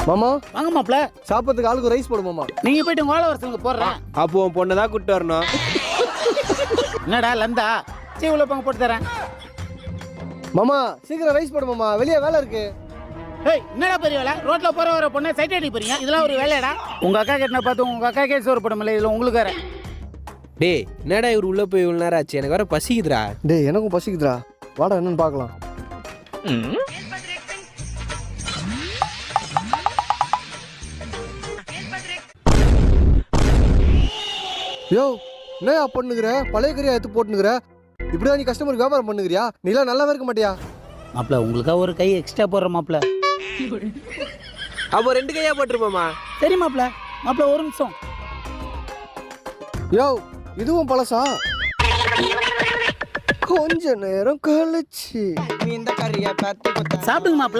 மாமா வாங்க மாப்ள. சாப்பிட்றதுக்கு ஆளுக்கு ரைஸ் போடு மாமா. நீங்க போயிட்டு உங்க ஆள வரசங்க போடுறேன். அப்போ உன் பொண்ணை தான் கூப்பிட்டு வரணும். என்னடா லந்தா? சீ உள்ள போங்க போட்டு தரேன். மாமா சீக்கிரம் ரைஸ் போடு மாமா, வெளியே வேலை இருக்கு. ஏய் என்னடா பெரிய வேலை? ரோட்ல போற வர பொண்ணை சைட் அடிக்க போறீங்க? இதெல்லாம் ஒரு வேலையாடா? உங்க அக்கா கிட்ட பார்த்து உங்க அக்கா கேஸ் ஒரு படமில்ல, இதுல உங்களுக்கு வேற. டேய் என்னடா இவர் உள்ள போய் இவ்வளோ நேரம் ஆச்சு, எனக்கு வேற பசிக்குதுடா. டேய் எனக்கும் பசிக்குதுடா, வாடா என்னன்னு பார்க்கலாம். யோ என்னையா பண்ணுகிற? பழைய கறியா எடுத்து போட்டுனுங்கிற. இப்படிதான் நீ கஸ்டமருக்கு வியாபாரம் பண்ணுகிறியா? நீலாம் நல்லாவே இருக்க மாட்டியா? மாப்ள உங்களுக்கா ஒரு கை எக்ஸ்ட்ரா போடுற மாப்ள. அப்போ 2 கையா போட்டுருப்போமா? சரி மாப்ள. மாப்ள ஒரு நிமிஷம். யோ இதுவும் பழசா? கொஞ்ச நேரம் கழிச்சு சாப்பிடுங்க மாப்ள.